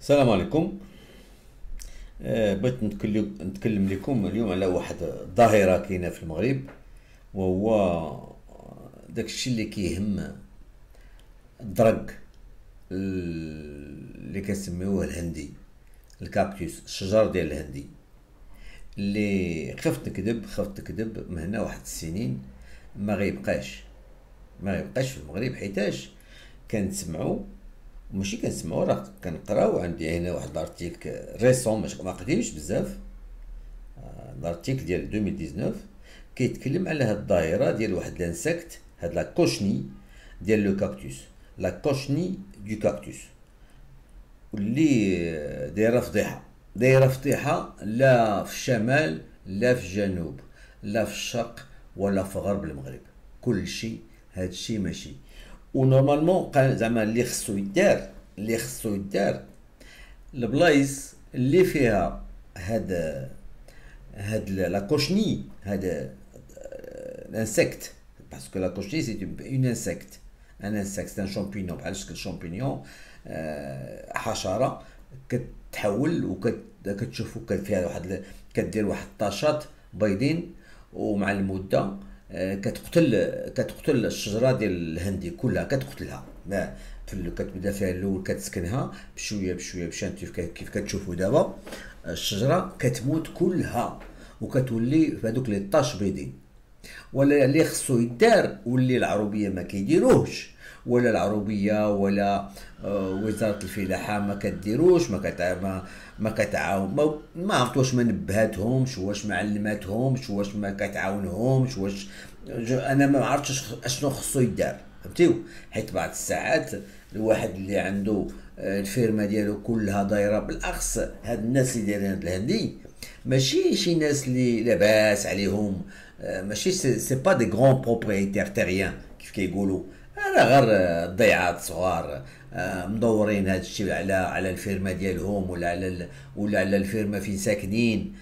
السلام عليكم. بغيت نتكلم لكم اليوم على واحد الظاهرة كاينة في المغرب، وهو داك الشيء اللي كيهم الدرق اللي كنسميوه الهندي، الكاكتوس، الشجر ديال الهندي، اللي خفت نكذب من هنا واحد السنين ما غيبقاش في المغرب، حيتاش كنسمعوا، ماشي كنسمعوا، راه كنقراو. عندي هنا واحد الارتيكل ريسون، ما قديمش بزاف، الارتيكل ديال 2019 كيتكلم على هاد الظاهره ديال واحد الانسكت، هاد لا كوشني ديال لو كاكتوس، لا كوشني دو كاكتوس، واللي دايره فضيحه، لا في الشمال لا في الجنوب لا في الشرق ولا في غرب المغرب، كل شيء هاد الشيء ماشي. ونورمالمون قال زعما اللي خصو يدار البلايص اللي فيها هاد لا كوشني، هاد الانسكت، باسكو لا كوشني سي اون انسكت، ان انسكت ان شامبينيون بحال شكل شامبينيون، حشره كتحول وكتشوفو فيها واحد، كدير واحد الطاشات بيضين، ومع المده كتقتل الشجره ديال الهندي كلها، كتقتلها. ما كتبدا فيها الاول كتسكنها بشويه بشويه باش انت كيف كتشوفوا دابا، الشجره كتموت كلها وكتولي بهذوك لي طاش بيضين. ولا اللي خصو يدار، واللي العروبيه ما كيديروهش، ولا العروبيه ولا وزاره الفلاحه ما كديروش، ما كتعاون، ما عرفت واش ما نبهاتهمش، واش ما علماتهمش، واش ما كتعاونهمش، واش انا ما عرفتش اشنو خصو يدار، فهمتيو؟ حيت بعض الساعات الواحد اللي عنده الفيرما ديالو كلها دايره، بالاخص هاد الناس اللي دايرين هاد الهندي ماشي شي ناس اللي لاباس عليهم، ماشي سي با دي غران بروبريتير تيريان كيف كيقولوا، انا غير ضيعات صغار، مدورين هذا الشيء على الفيرما ديالهم، ولا على الفيرما فين ساكنين،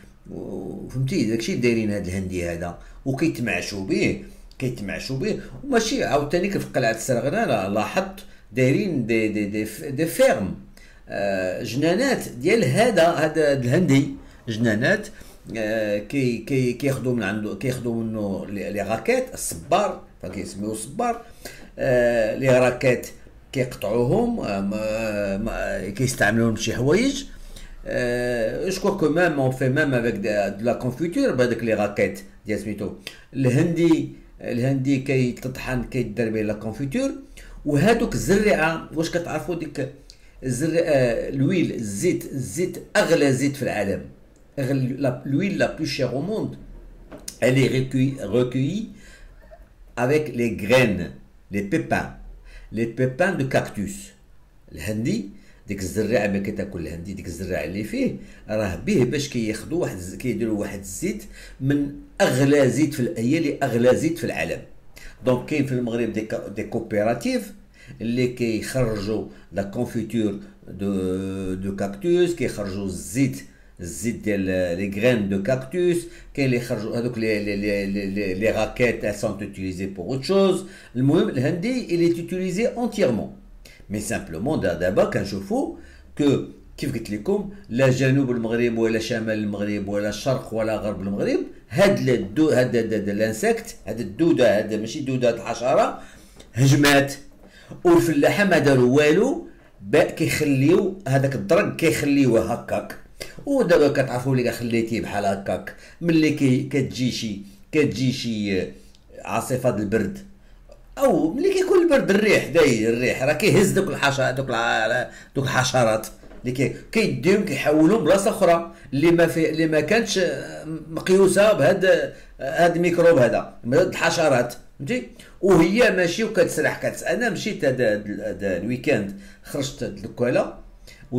فهمتي؟ داكشي اللي دايرين هاد الهندي هذا، وكيتمعشوا به وماشي عاوتاني في قلعه السرغنه لاحظت دايرين دي فيرم، جنانات ديال هذا الهندي، جنانات، كياخذوا من عنده، كياخذوا منه لي راكيت الصبار، فكيسميوه الصبار، لي راكيت كيقطعوهم، كيستعملوهم لشي حوايج. جو كوا كو ميم اون في ميم افيك دو لا كونفيتور بهذاك لي راكيت ديال سميتو الهندي كيتطحن، كيدار به لا كونفيتور. وهادوك الزريعه، واش كتعرفوا ديك الزريعه، الويل، الزيت اغلى زيت في العالم، l'huile la plus chère au monde, elle est recueillie avec les pépins de cactus. الهندي ديك الزراعه ما كتاكل الهندي، ديك الزراعه اللي فيه راه به باش كياخذوا واحد، كيديروا واحد الزيت من اغلى زيت هي اللي اغلى زيت في العالم. دونك كاين في المغرب دي كوبيراتيف اللي كيخرجوا لا كونفيتور دو كاكتوس، كيخرجوا الزيت ديال لي غرين دو كاكتوس، كاين اللي يخرجوا هذوك لي راكيت elles sont utilisées pour autre chose. المهم الهندي il est utilisé entièrement، مي سامبلومون دابا كنشوفوا كو كيف قلت لكم، لا جنوب المغرب ولا شمال المغرب ولا الشرق ولا غرب المغرب، هاد الانسكت، هاد الدوده، هاد ماشي دوده، الحشره هجمات، والفلاحه ما داروا والو، كيخليو هذاك الدرق كيخليوه هكاك. ودابا كتعرفوا اللي خليتيه بحال هكاك، ملي كتجي شي عاصفه د البرد، او ملي كيكون البرد، الريح راه كيهز دوك الحشرات، دوك الحشرات اللي كيديهم كيحولهم بلاصه اخرى اللي ما كانتش مقيوسه هاد الميكروب، هذا الحشرات، فهمتي؟ وهي ماشي وكتسرح انا مشيت هذا الويكاند، خرجت الوكاله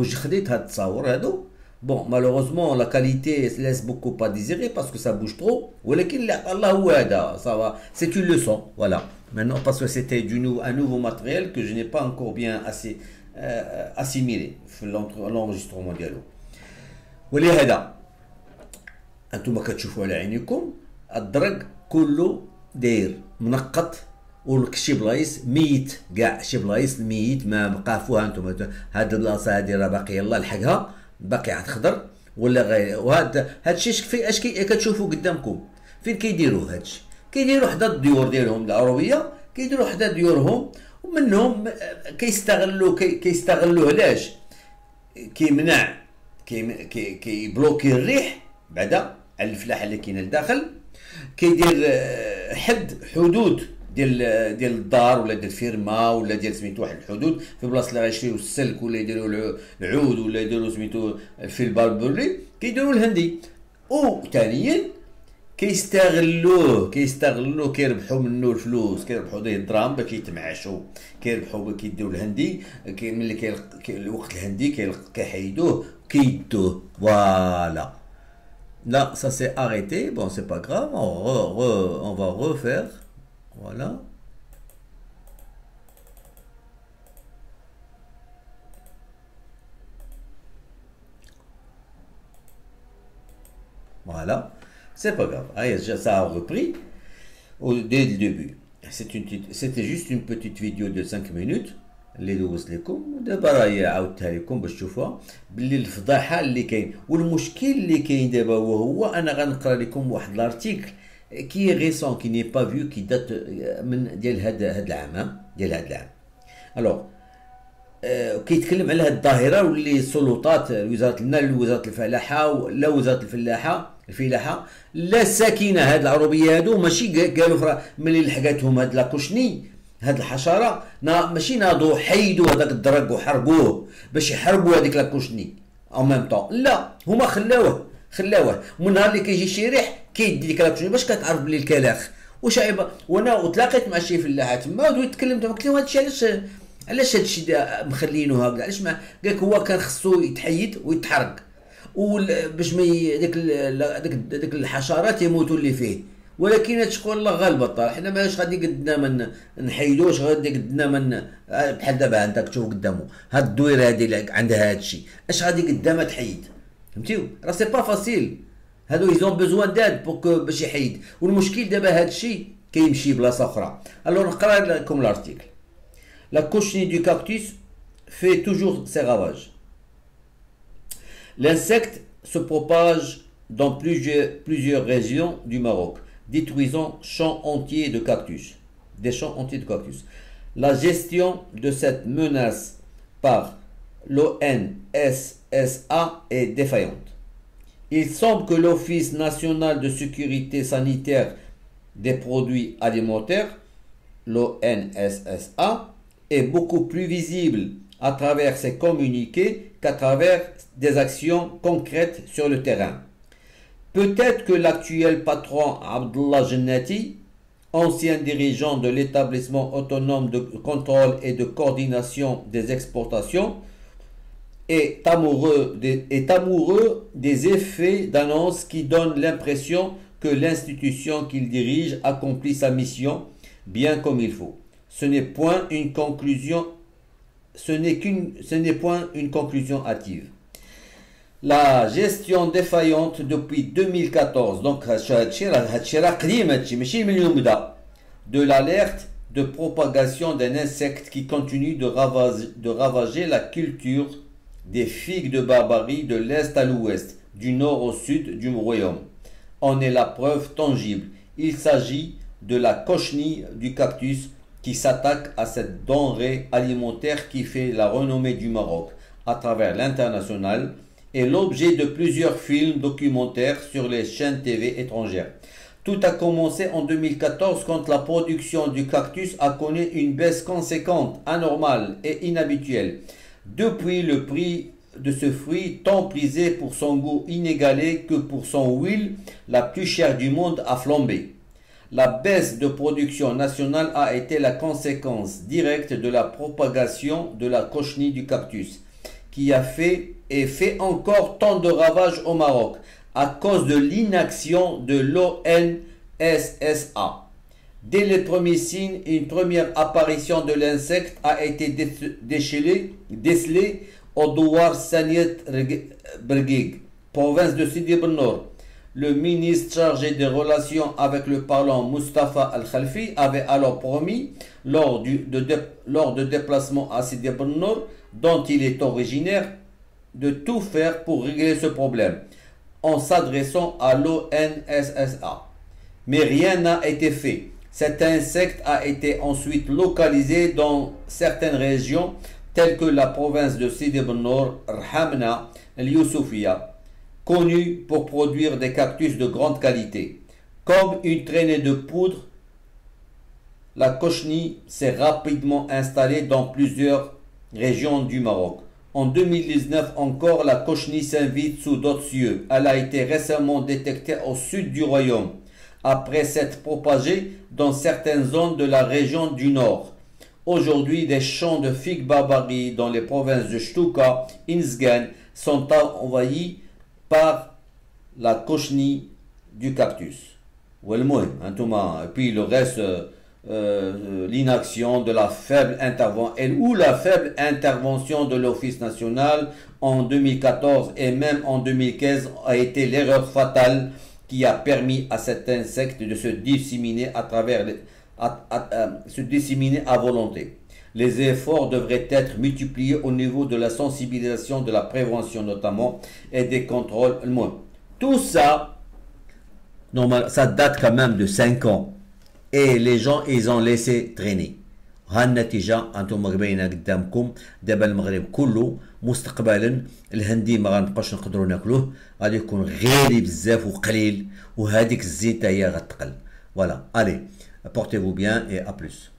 خديت هاد التصاور هادو. بون مالوغوزمون لا كاليتي لاس بوكو با ديزيري باسكو سا بوج ترو، ولكن اللي عطا الله هو هذا سافا، سي اون لوسون فوالا. Maintenant, parce que c'était un nouveau matériel que je n'ai pas encore bien assez assimilé في l'enregistrement ديالو. ولهذا انتم كتشوفوا على عينيكم الدرق كله داير منقط وشي بلايص ميت كاع، شي بلايص ميت ما بقافوها انتم. هاد البلاصه هادي راه باقي يلاه لحقها، باقي عتخضر ولا غير. وهاد هادشي في اش كتشوفوا قدامكم فين كيديروه هادشي. كيديروا حدا الديور ديالهم العروبيه، كيديروا حدا ديورهم، ومنهم كيستغلوا علاش كيمنع كيبلوكي الريح بعدا على الفلاحه اللي كاينه لداخل. كيدير حدود ديال الدار ولا ديال الفيرما ولا ديال سميتو واحد الحدود في بلاصه اللي غيشريو السلك ولا يديروا العود ولا يديروا سميتو الفيل باربوري، كيديروا الهندي. وثانيا كيستغلوه كيربحوا منه الفلوس، كيربحوا ديه الدراهم باش يتمعشوا، كيربحوا كيديروا الهندي. ملي الوقت الهندي كيحيدوه كيدوه. فوالا. Là, ça s'est arrêté. Bon, c'est pas grave. On va refaire. Voilà. Voilà. C'est pas grave. Allez, ça a repris dès le début. C'était juste une petite vidéo de 5 minutes. اللي دوزت لكم دابا راهي عاودتها لكم باش تشوفوها باللي الفضاحه اللي كاين والمشكل اللي كاين دابا. وهو انا غنقرا لكم واحد لارتيكل كي ريسون كي ني با فيو كي دات من ديال هاد العام، ديال هاد العام. الوغ كيتكلم على هاد الظاهره واللي السلطات وزاره المال وزاره الفلاحه لا وزاره الفلاحه لا الساكنه هاد العروبيه هادو ماشي قالوا ملي لحقاتهم هاد لاكوشني هاد الحشره ماشي ناضوا حيدوا هذاك الدرق وحرقوه باش يحرقوا هذيك لاكوشني او ميم طون، لا هما خلاوه. ومن نهار اللي كيجي شي ريح كيدي ديك لاكوشني باش كتعرف بلي الكلاخ واش عيب. وانا تلاقيت مع شي فلاحه تما ودويت تكلمت قلت له هادشي علاش هادشي مخلينه هكذا، علاش ما قالك هو كان خصو يتحيد ويتحرق باش ما ديك الحشرات يموتوا اللي فيه. ولكن هادشي شكون الله غالب الطال، حنا ماش غادي قدنا من نحيدوش، غادي قدنا من بحال دابا انت تشوف قدامه هاد الدويره هادي عندها هادشي اش غادي قدامها تحيد. فهمتيو راه سي با فاسيل، هادو يزون بوزوان داد باش يحيد. والمشكل دابا هادشي كيمشي بلاصه اخرى. الو نقرا لكم لارتيكل. La cochenille du cactus fait toujours ses ravages. L'insecte se propage dans plusieurs régions du Maroc, détruisant champs entiers de cactus, des champs entiers de cactus. La gestion de cette menace par l'ONSSA est défaillante. Il semble que l'Office national de sécurité sanitaire des produits alimentaires, l'ONSSA, est beaucoup plus visible à travers ses communiqués qu'à travers des actions concrètes sur le terrain. Peut-être que l'actuel patron Abdullah Jannati, ancien dirigeant de l'établissement autonome de contrôle et de coordination des exportations, est amoureux des effets d'annonce qui donnent l'impression que l'institution qu'il dirige accomplit sa mission bien comme il faut. Ce n'est point une conclusion hâtive. La gestion défaillante depuis 2014, donc de l'alerte de propagation d'un insecte qui continue de ravager la culture des figues de Barbarie de l'est à l'ouest, du nord au sud du royaume, en est la preuve tangible. Il s'agit de la cochenille du cactus qui s'attaque à cette denrée alimentaire qui fait la renommée du Maroc à travers l'international et l'objet de plusieurs films documentaires sur les chaînes TV étrangères. Tout a commencé en 2014 quand la production du cactus a connu une baisse conséquente, anormale et inhabituelle. Depuis, le prix de ce fruit, tant prisé pour son goût inégalé que pour son huile la plus chère du monde, a flambé. La baisse de production nationale a été la conséquence directe de la propagation de la cochenille du cactus, qui a fait et fait encore tant de ravages au Maroc à cause de l'inaction de l'ONSSA. Dès les premiers signes, une première apparition de l'insecte a été décelée au Douar Saniet Bergig, province de Sidi Ben Nour, Le ministre chargé des relations avec le Parlement, Mustafa Al-Khalfi, avait alors promis, lors de déplacements à Sidi Ben Nour, dont il est originaire, de tout faire pour régler ce problème, en s'adressant à l'ONSSA. Mais rien n'a été fait. Cet insecte a été ensuite localisé dans certaines régions, telles que la province de Sidi Ben Nour, Rhamna, Youssoufia, connue pour produire des cactus de grande qualité. Comme une traînée de poudre, la cochenille s'est rapidement installée dans plusieurs régions du Maroc. En 2019 encore, la cochenille s'invite sous d'autres cieux. Elle a été récemment détectée au sud du royaume, après s'être propagée dans certaines zones de la région du nord. Aujourd'hui, des champs de figues barbarie dans les provinces de Shtuka, Inzgan sont envahis par la cochenille du cactus. Et puis le reste, l'inaction de la faible intervention de l'Office national en 2014 et même en 2015 a été l'erreur fatale qui a permis à cet insecte de se disséminer à volonté. Les efforts devraient être multipliés au niveau de la sensibilisation, de la prévention notamment, et des contrôles. Tout ça, ça date quand même de 5 ans. Et les gens, ils ont laissé traîner. هالنتيجة أنتم باينة قدامكم. دابا المغرب كله مستقبلا الهندي ما غنبقاوش نقدروا ناكلوه، غادي يكون غالي بزاف وقليل، وهذيك الزيت هي غتقل. Voilà, allez, portez-vous bien et à plus.